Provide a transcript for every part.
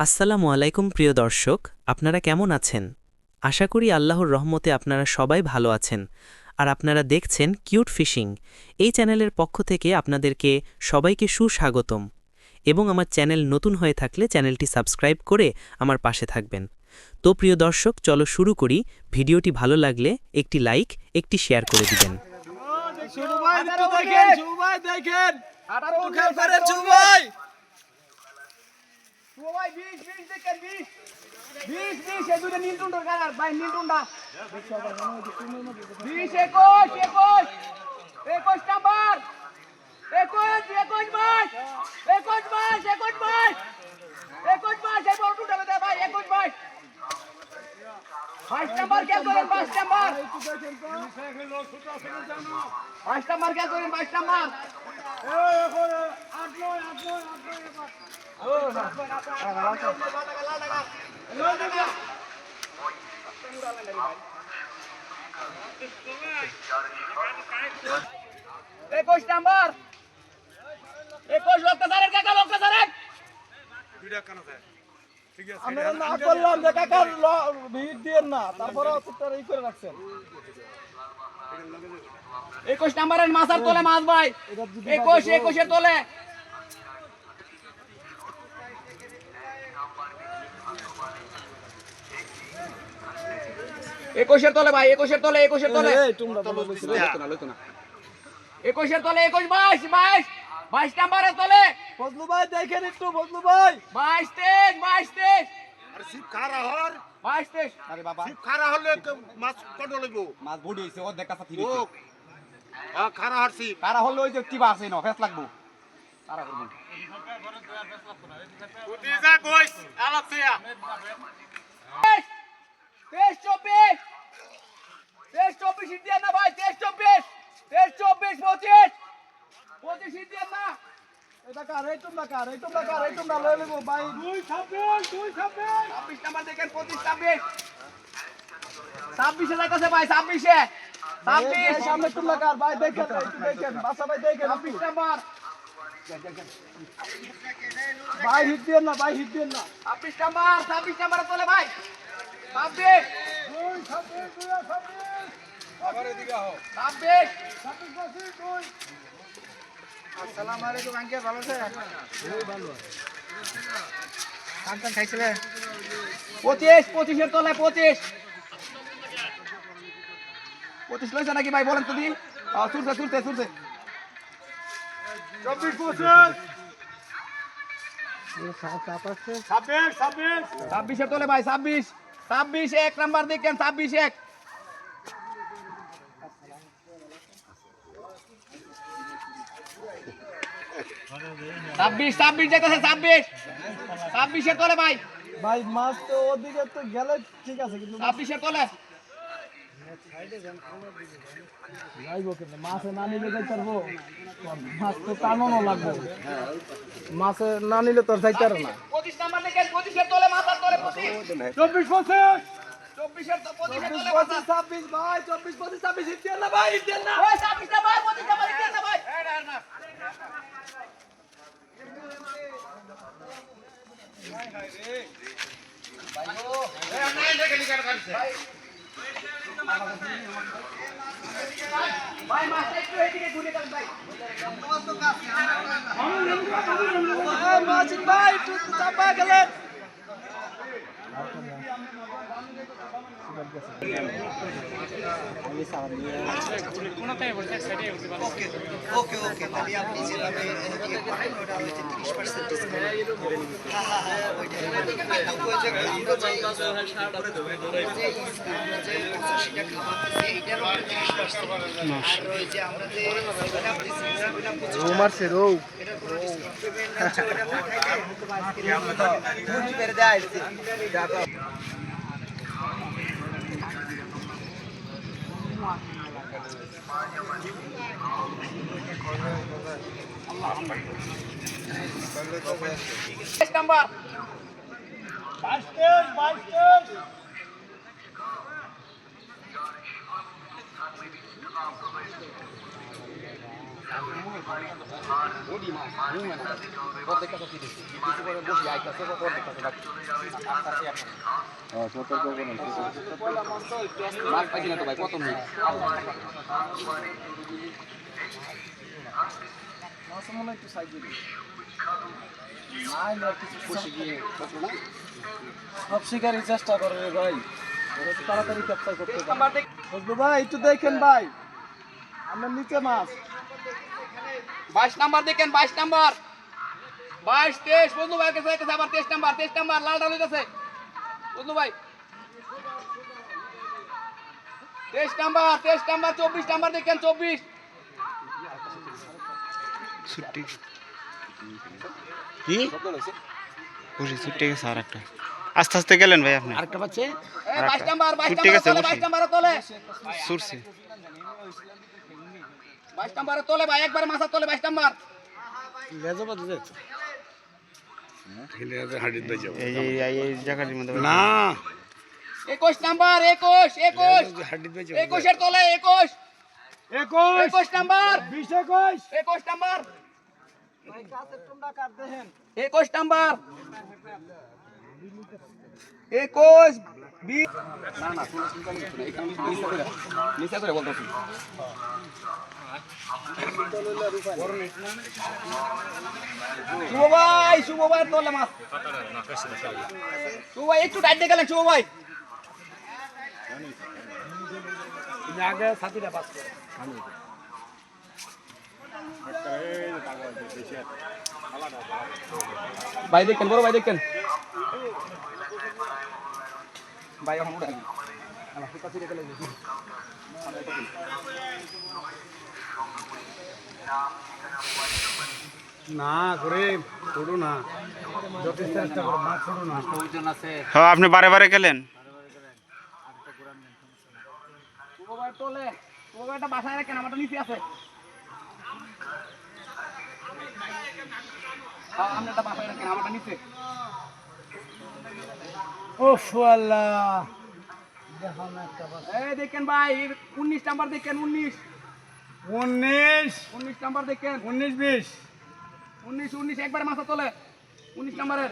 আসসালামু আলাইকুম প্রিয় দর্শক, আপনারা কেমন আছেন? আশা করি আল্লাহর রহমতে আপনারা সবাই ভালো আছেন। আর আপনারা দেখছেন কিউট ফিশিং। এই চ্যানেলের পক্ষ থেকে আপনাদেরকে সবাইকে সুস্বাগতম। এবং আমার চ্যানেল নতুন হয়ে থাকলে চ্যানেলটি সাবস্ক্রাইব করে আমার পাশে থাকবেন। তো প্রিয় দর্শক, চলো শুরু করি। ভিডিওটি ভালো লাগলে একটি লাইক, একটি শেয়ার করে দিবেন। আমরা না করলাম যে কাকার ভিড় দিয়ে না, তারপরে ই করে রাখছেন। 21 নাম্বারের মাছার তোলে মাছ ভাই, 21 এর তোলে। একুশের তোলে ভাই, 21-এর তোলে, 21-এর তোলে, 21-এর তোলে, 21 22 22 22 নাম্বারের তোলে। ফজলু ভাই দেখেন একটু, ফজলু ভাই 22 23 22 23 আরে সিপ খারা হর 22 23। আরে বাবা সিপ খারা হলে মাছ কত লইব মাছ বডি হইছে ও দেখা সাথী ও খারা হর সিপ কারা হলো ওই যে টিবা আছে না ফেস লাগবো কারা করব উঠি যা কইস আলাসিয়া 23 24 23 24 ইন্ডিয়া না ভাই, 23 24 23 24 25 25 ইন্ডিয়া না। এটা কার এই তোমরা কার এই তোমরা কার এই তোমরা লয়ে লইবো ভাই 226 26 নাম্বার দেখেন, 25 26 26 এ যাইতাছে ভাই, 26 এ 26 সামনে তোমরা কার ভাই দেখেন একটু দেখেন বাসা ভাই দেখেন 26 নাম্বার ভাই হিট দেন না, ভাই হিট দেন না 26 নাম্বার 26 নাম্বার তোলে ভাই 26 আবার এদিকে আও 26। আসসালামু আলাইকুম আঙ্কেল, ভালো আছেন? ভালো কান খাইছিলে 25 25 এর তোলে 25 25 লইছে নাকি ভাই বলেন তো দিন। সুরছে 24 25 26 এর তোলে ভাই 26 26 এক নাম্বার দেখেন 26 এক 26 26 যেতেছে 26 26 এর তোলে ভাই ভাই মাছ তো ওদিকে তো গেলে ঠিক আছে কিন্তু 26 এর তোলে যাইবো কিন্তু মাছে না নিলে যাইতে পারবো মাছ তো টানানো লাগবে মাছে না নিলে তো যাইতে পারবো না 25 নাম্বার দেখেন 25 এর তোলে মাথার তোলে 25 24 25 24 এর তো 25 এর তোলে 25 26 ভাই 24 25 26 হিট দেন না ভাই হিট দেন না ওই 26 টা ভাই 25 নাম্বার দেখেন না ভাই ভাই মাছটা একটু এদিকে ঘুরে যান ভাই মাঝিদ ভাই একটু চাপা গেলেন ওকে ওকে তাহলে আপনি যেভাবে ইয়ে করেন ওটা আমি 30% ডিসকাউন্ট ওইটা ওই যে আমরা যে এইটার উপরে 30% আর ওই যে আমরা যে সেভেন আপ দিচ্ছি সেভেন আপ রৌ মারছে রৌ এটা কোনো ডিসকাউন্ট পেবেন না ওটা পাঠাইলে আমরা তো বুঝ করে দেয় দেখো নাম্বার 22 22 মাছ মনে হয় একটু সাইজ দিবি সব শিকারই চেষ্টা করে রে ভাই ওরা তো তাড়াতাড়ি ক্যাপচার করতে পারে বুঝলো ভাই একটু দেখেন ভাই আমার নিচে মাছ 22 নাম্বার দেখেন 22 নাম্বার 22 23 বন্ধু ভাই কাছে যাইতেছে আবার 23 নাম্বার লালটা লইতেছে বন্ধু ভাই 23 নাম্বার 24 নাম্বার দেখেন 24 কি বুঝি ছুটে গেছে আর একটা আস্তে আস্তে গেলেন ভাই আপনি আরেকটা পাচ্ছে এই 22 নাম্বার ঠিক আছে, তোলে বসি। 22 নাম্বার তোলে সুরছে 22 নাম্বার তোলে ভাই একবারে মাথা তোলে 22 নাম্বার লেজো বাজে যাচ্ছে এই যে এই জায়গাটির মধ্যে না 21 নাম্বার 21 21 এর তোলে 21 21 নাম্বার 21 নাম্বার ভাই কাছের টুন্ডা কাট দেখেন 21 নাম্বার 21 20 না না শুনো শুনতে না এখানে নিচে করে বলতেছি শুভ ভাই তোলে মাছ শুভ ভাই একটু টাইট দিয়ে গেলেন শুভ ভাই আগে সাথীরা পাস ভাই দেখেন বড় ভাই দেখেন ভাই এখন উড়াই না করে ছোড়ো না যত চেষ্টা করো মাছ ছোড়ো না হ্যাঁ আপনি বারে বারে গেলেন শুভ ভাই তোলে শুভ ভাইটা বাসায় রাখেন আমারটা নিচে আছে আপনারটা বাসায় রাখেন আমারটা নিচে ওফ আল্লাহ এই দেখেন ভাই 19 নাম্বার দেখেন 19 19 নাম্বার দেখেন 19 19 একবারে মাথা তোলে 19 নাম্বারের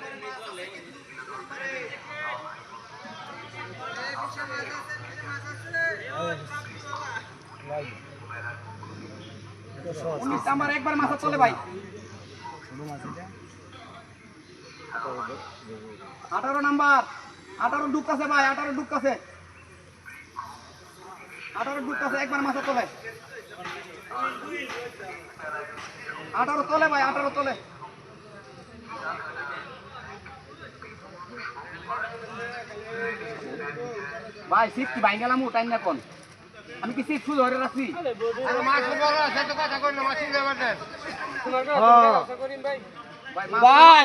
উনিশ নাম্বার একবার মাথা তোলে ভাই 18 নাম্বার 18 ঢুকতেছে ভাই 18 ঢুকতেছে 18 ঢুকতেছে একবার মাথা তোলে 18 তোলে ভাই 18 তোলে ভাই সিট কি ভাই গেলাম টাইম না কোন আমি কি সিট শুধু ধরে রাখছি মাছ বড় আছে তো কথা কই না মাছ নেবার দেন ভাই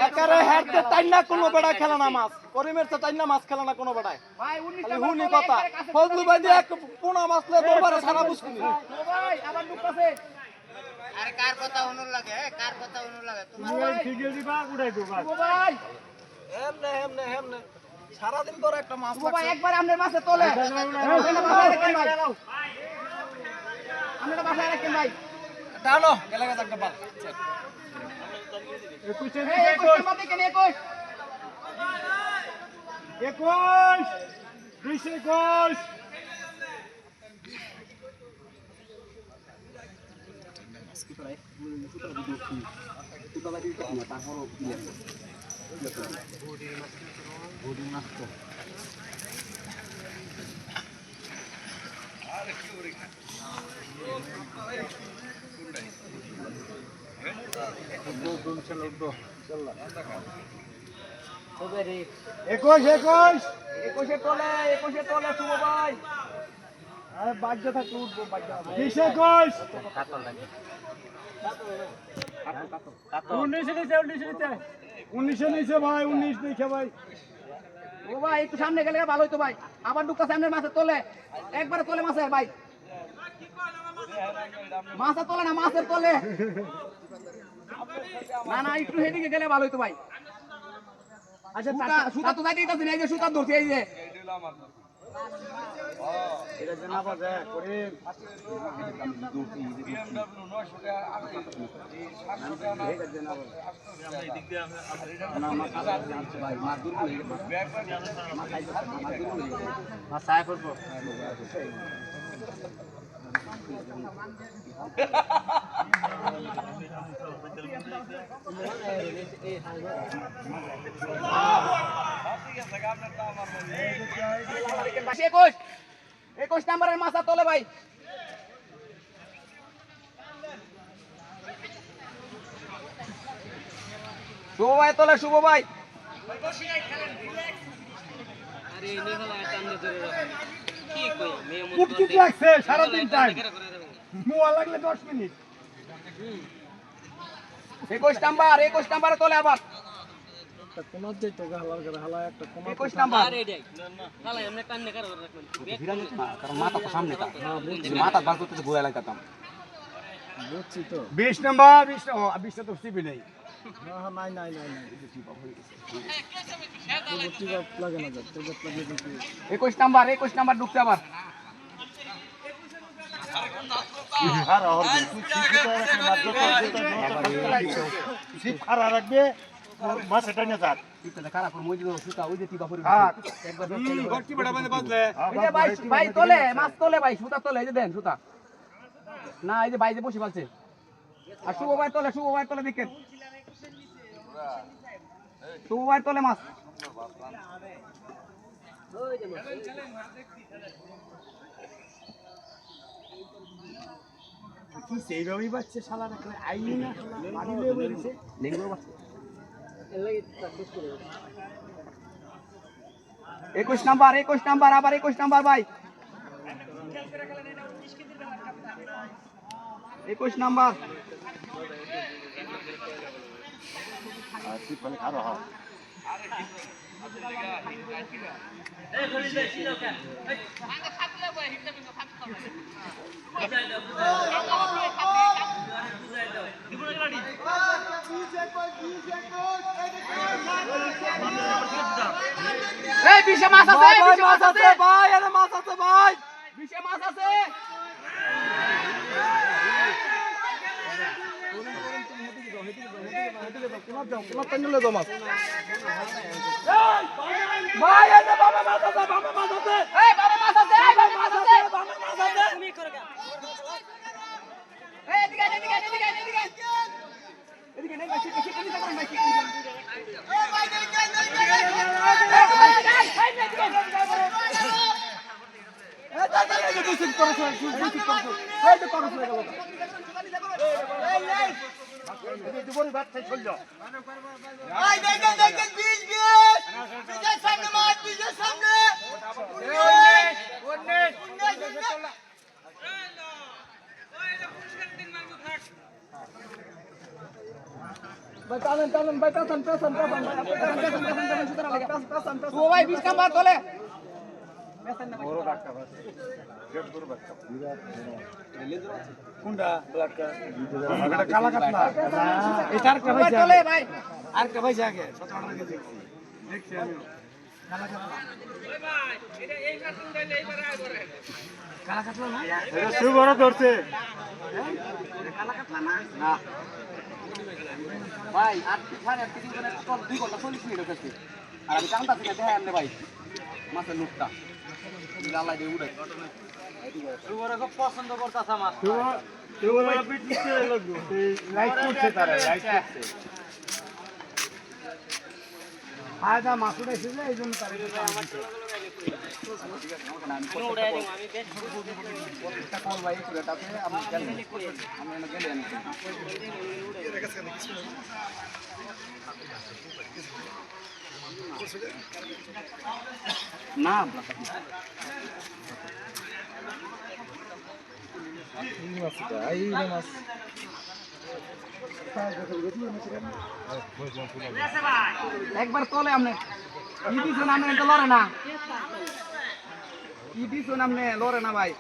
একারে হেডতে টাইনা কোনো বেড়া খেলা না মাছ করিমের তো টাইনা মাছ খেলা না কোনো বেড়ায় ভাই 19 খালি হুনি কথা ফজলু ভাই দিয়ে এক পোনা মাছ লে দরবারে সারা বুঝকিনি ভাই আবার ঢুকতেছে আরে কার কথা অনুর লাগে কার কথা অনুর লাগে তোমার ভাই হেমনে সারাদিন পর একটা মাছ ভাই একবার আপনার মাছে তোলে আপনারা বাসায় রাখেন ভাই আপনারা বাসায় রাখেন ভাই টানো গেলে গেছে একটা বাল 21 নাম্বার দেখেন 21 21 তোলে শুভ ভাই আরে বাজ্য থাকলে উঠবো বাজ্য 19 নিচে ভাই 19 দেখে ভাই ও ভাই একটু সামনে গেলে ভালো হইতো ভাই আবার ঢুকতে সামনের মাছে তোলে একবারে তোলে মাছের ভাই মাছের তোলে না মাছের তোলে না না একটু হেদিকে গেলে ভালো হইতো ভাই আচ্ছা সুতা তো যাইতেই না এই যে সুতা ধরছে এই যে এটা জানা বাজে করে একুশ 21 নাম্বারের মাথা তোলে ভাই শুভ ভাই তোলে শুভ ভাই কুটকুট লাগছে সারাদিন টাইম মোয়া লাগলে 10 মিনিট 21 নাম্বারে তোলে আবার কোন যে তো হালার করে হালা একটা কোন 21 নাম্বার কারণ মাথা তো সামনে মাথা বাস করতে ঘুরে লাগাতাম বুঝছি তো 20 নাম্বার 20 তো সিবি নেই না নাই নাই নাই নাই বুঝছি বাপ লাগে না যা তো বাপ লাগে দেখি 21 নাম্বার ঢুকছে আবার আর সিপ খারা রাখবে মাছ এটা নিয়ে যাক খারাপ মই সুতা ওই যে টিপা পড়ে একবার কি বড় বাজে বাজলে এই যে ভাই তোলে মাছ তোলে ভাই সুতা তোলে এই যে দেন সুতা না এই যে ভাই যে বসে পাচ্ছে আর শুভ ভাই তোলে দেখেন শুভ ভাই তোলে মাছ কি সেইভাবেই বাচ্চা শালা রাখলে আইনি না মারি লয়ে বলেছে লেঙ্গুর বাচ্চা 21 নাম্বার আবার 21 নাম্বার ভাই 21 নাম্বার সিপ মানে খারাপ হয় এই বিশে মাছ আছে ভাই আরে মাছ আছে ভাই বিশে মাছ আছে কোন পেন্ডলে দাও মাছ ভাই আরে বাবা মাছ আছে এই বাবা মাছ আছে তুমি করে গা এই এদিকে এদিকে নেই বেশি কেন করেন ভাই এই ভাই টানেন ভাই পেছন ও ভাই 20 নাম্বার তোলে বড় ডাক্তার বড় বাচ্চা কোনটা ব্লাডটা এটা কালা কাটলা এটা আরেকটা ভাই তোলে ভাই আরেকটা ভাই আগে 17 টাকা দেখছি আমি কালা কাটলা কালা কাটলা না এটা সুবড় ধরছে কালা কাটলা না ভাই 8 দিন করে 2 ঘন্টা 40 মিনিট হচ্ছে আর আমি কামটা থেকে দেখাই আমনে ভাই মাছের লুটটা আল্লাহ দিয়ে উড়ে সুবরে খুব পছন্দ করতাছ মাছ সুবড় পিট নিচে লাগলো লাইট করছে তারা লাইট করছে আজা মাসুদ এসেছে এইজন্য তারে না একবার তোলে আমনে ই দিছো না আমনে তো লড়ে না ই দিছো না আমনে লড়ে না ভাই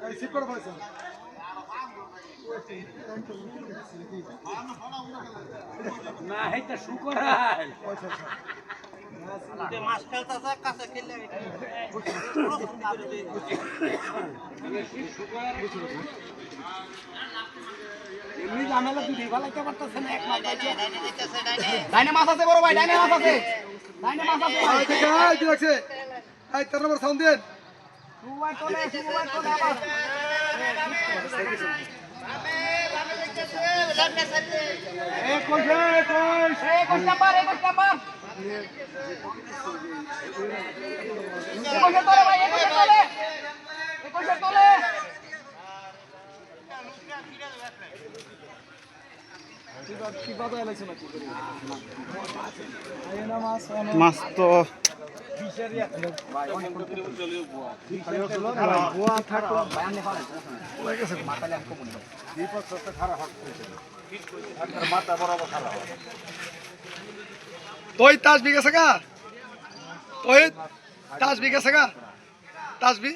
এই সিট করে ফেলেছেন না এটা শুকরাই মাছ খেলতেছে কাছে খেললে এমনি জামেলা তুই ভালাইতে পারতাছ না এক মাস ডাইনে মাছ আছে বড় ভাই, ডাইনে মাছ আছে, ডাইনে মাছ আছে ভাই। কি লাগছে এই 13 নম্বর সাউন্ড দেন সুবাই তোলে আবার। একুশ নাম্বার। একুশে তোলে ভাই, একুশে তোলে। মাছ তো তোই তাসবি গেছে গা তোই তাসবি গেছে গা তাসবি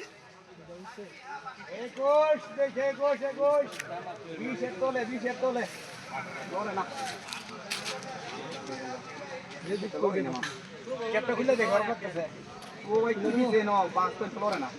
21 দেখে 21 20 তোলে ধরে না ক্যাপটা খুলে দেখো আর করতেছে ও ভাই কি দিছে না বাস তো তোলে না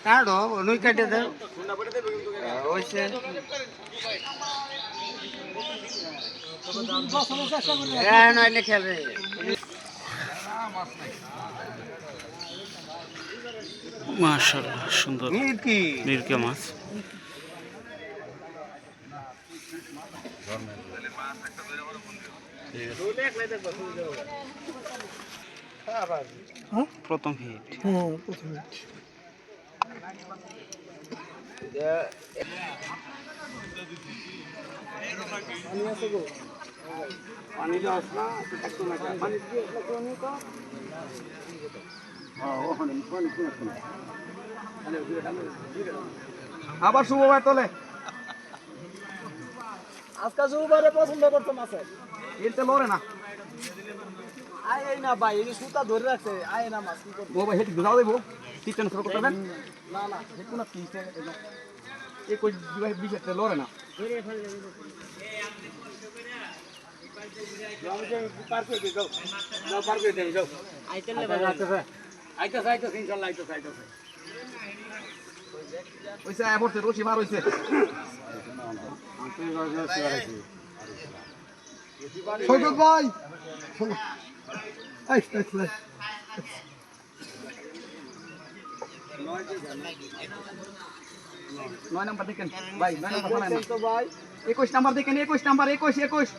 কাঢ়ো নই কাটে দাও ওইছে নইলে খেলবে মাশাআল্লাহ সুন্দর মিরকে মাছ প্রথম হিট পানি দাস না একটু না পানি দিয়ে পানি তো ওখানে পানি কোন আবার শুভ ভাই তোলে আজকে শুভ ভাইরে পছন্দ করতে মাছে এলতে লরে না আয় না ভাই এই সুতা ধরে রাখছে আয় না মাছ কি করব ও ভাই হেড গুজাও দেবো টিটেন শুরু করতে পারবেন না হেড কোন কি এই কই ভাই বিশেতে লরে না পার করে দাও যাও পার করে দাও যাও আইতাছে ইনশাআল্লাহ আইতাছে ওইসে আবর্তে রশি মার হইছে সৈকত ভাই নয় নাম্বার দেখেন ভাই 9 নাম্বার ফোন তো ভাই 21 নাম্বার দেখেন 21 নাম্বার 21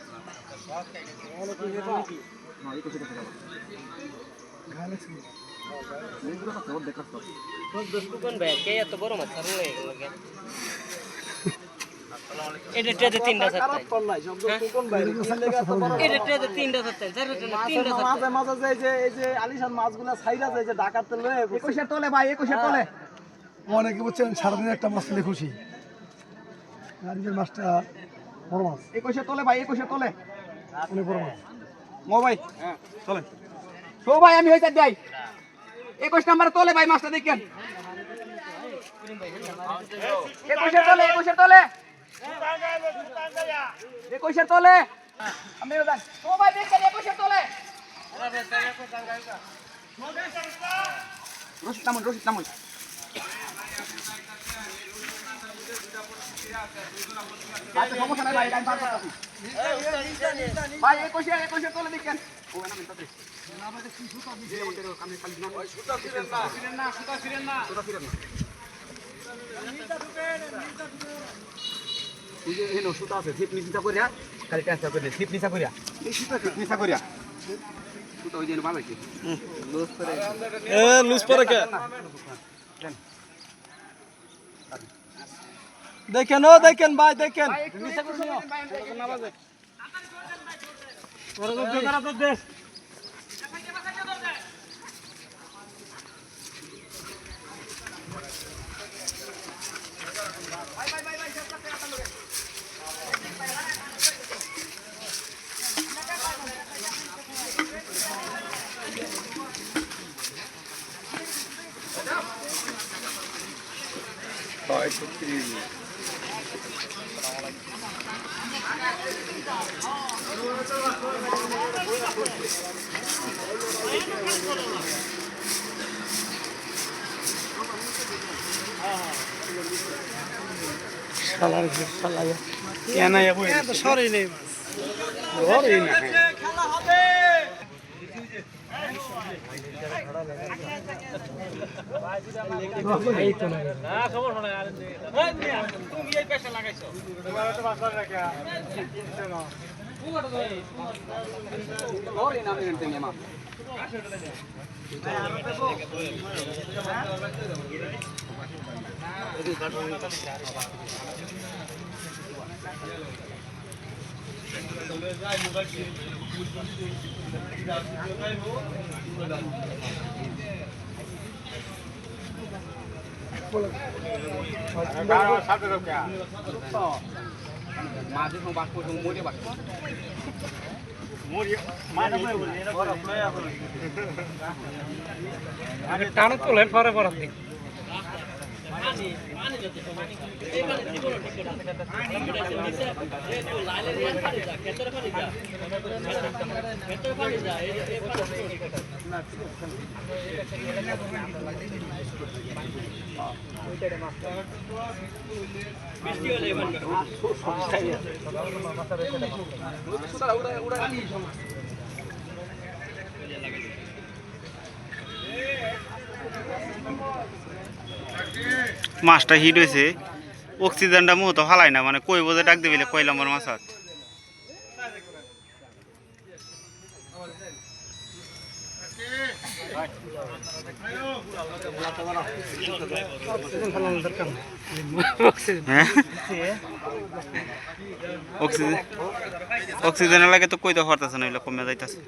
আলিশান মাছগুলা ছাইরা যায় যে ঢাকাতে লয়ে 21 তোলে ভাই 21 তোলে অনেকে বলছেন সারাদিন একটা মাছ পেলে খুশি আজকের মাছটা বড় মাছ 21 তোলে ভাই 21 তোলে অনেক বড় মাছ মো ভাই চলেন তো ভাই আমি হইতে যাই 21 নাম্বার তোলে ভাই মাছটা দেখেন 21 তোলে 21 তলে আমি যান ও ভাই দেখেন 21 তলে রশিদ নামুন আচ্ছা সমস্যা নাই ভাই আমি বার করতেছি ভাই 21 তলে দেখেন ও না মিন্টা দেখ না আমাদের কি সুতা দিছে আমাদের কামে খালি না সুতা ছিলেন না সুতা ছিলেন না নিচা ঢুকেন এই যে এলো সুতা আছে হিপ নিচা করিয়া খালি ট্রান্সফার করে হিপ নিচা করিয়া এই সুতা নিচা করিয়া সুতা ওই যে ভালো কি লুজ পরে কে দেখেন ও দেখেন ভাই দেখেন নিচা করে নিও না বাজে ওরা তো বেকার তো দেশ ওরে নাম নিতে নেমা মাঝে তো বাক করে মোড়ে বাক টানো তোলেন পরে পরে মাছটা হিট হয়েছে অক্সিজেনটা মুহূর্ত ফালাই না মানে কই বোঝে ডাক দিবিলে কয় নম্বর মাছ হাত অক্সিজেনের লাগে তো কইতে পারতেছে না এগুলো কমে যাইতেছে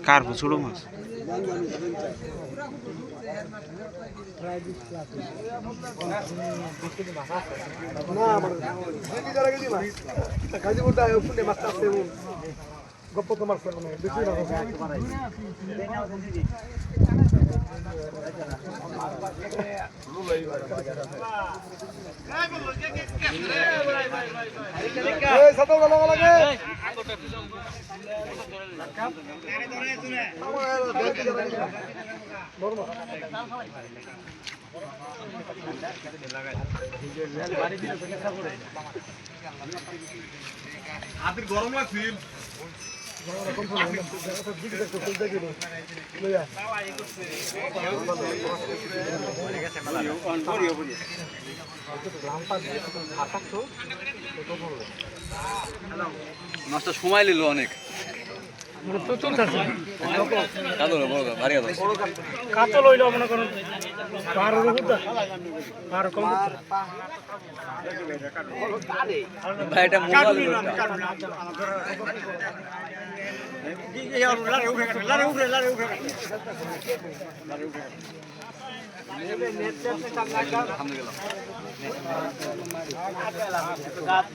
কার ছোট মাছ গপ্প তোমার বেশি হাতের গরম লাগছে মাছটা সময় নিল অনেক কাতল হইলো মনে করুন পাহাড়ের উপর পাহাড় কম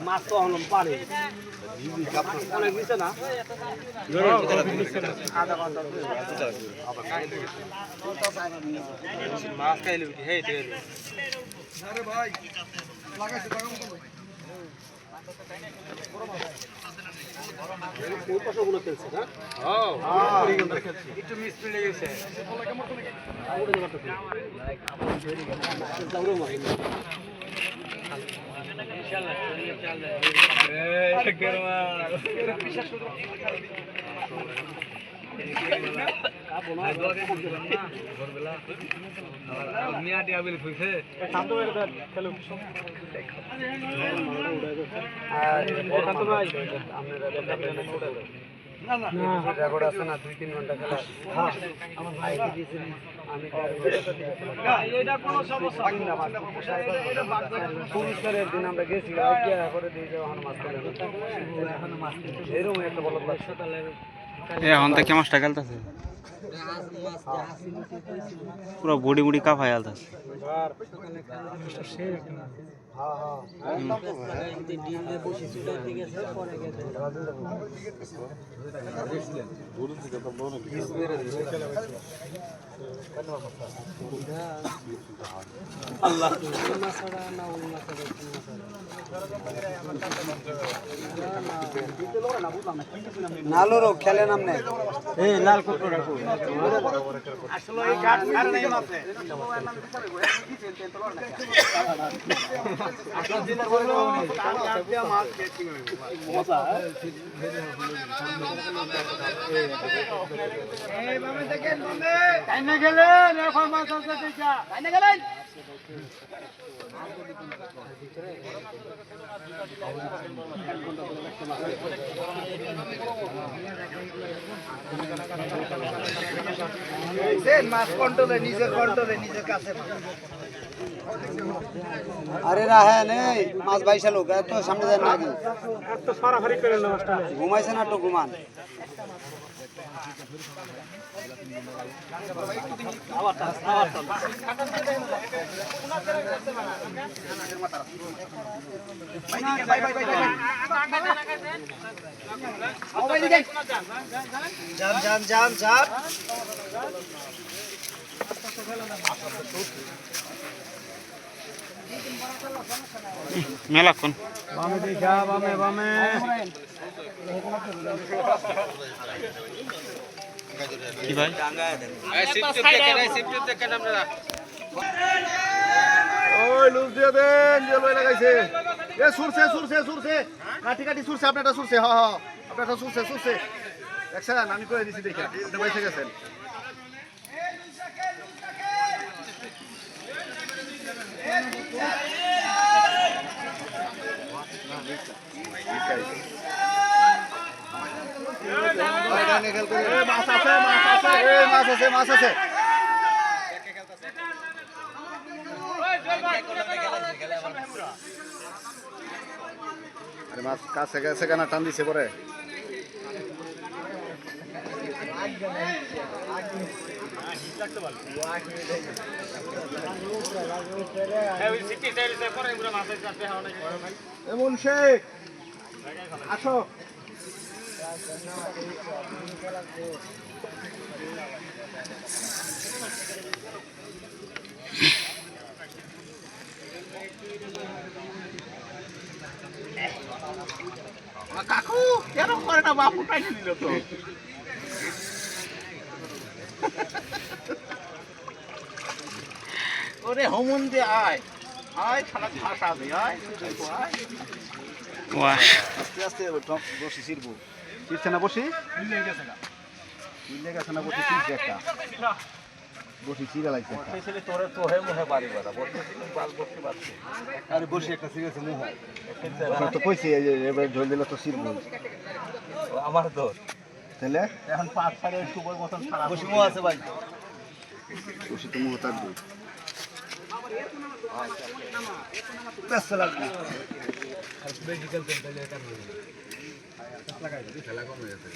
মাছ তো হলাম পারে অনেক নিচে না মাছ খাইলে হে একটু মিস্ত্রি লেগেছে রেকর্ড আছে না 2-3 ঘন্টা খেলা এটা কোনো সমস্যা না পুরস্কারের দিন আমরা গেছি করে দিয়ে যাওয়া মাছ এরকম একটা বলত লাগছে এখন তো কেমন টাকা খেলতেছে পুরো বডি মুডি কাঁপায় আলতাছে নালোরও খেলে নাম নেই এই লাল কুকুর আসলে এই গাছ আর নাই মাছে আসলে দিন করলো কালকে মাছ খেতে মজা এই বামে দেখেন বামে কাইনা গেলেন এখন মাছ আছে দেখা কাইনা গেলেন মাছ কন্ট্রোলে নিজের কাছে আরে রাহেন এই মাছ বাইশা লোক এত সামনে যায় না আগে এত সারাফারি করে না মাছটা ঘুমাইছে না তো ঘুমান যান মেলাক্ষণ বামে দেখা বামে কি ভাই ওই লুজ দিয়ে দেন জেল হয়ে লাগাইছে এ সুরছে কাটি সুরছে আপনারটা সুরছে আপনারটা সুরছে দেখছেন আমি করে দিছি দেখে উঠে বসে গেছেন মাছ আছে আরে মাছ কাছে গেছে কেন টান দিছে পরে এমন শেখ আসো কাকু কেন করে না বাপু টাইনে নিল তো ওরে হোমন দে আয় খানা খাসা দে আয় ওয়াহ আস্তে আস্তে বসি ছিড়বো ছিড়ছে না বসি মিলে গেছে না বসি ছিড়ছে একটা বসি ছিড়া লাগছে ছেলে তোরে তোহে মুহে বাড়ি বাড়া বসি বাল বসি বাড়ছে আরে বসি একটা ছিড়েছে মুহে তো কইছি এই যে এবার ঝোল দিলে তো ছিড়বো আমার দোষ তাহলে এখন 5 একটু বই বছর ছাড়া বসিমও আছে ভাই বসি তো মোহতার দুই ব্যস্ত লাগবে বেশি খেলতেন তাহলে এটা লাগাই খেলা কমে গেছে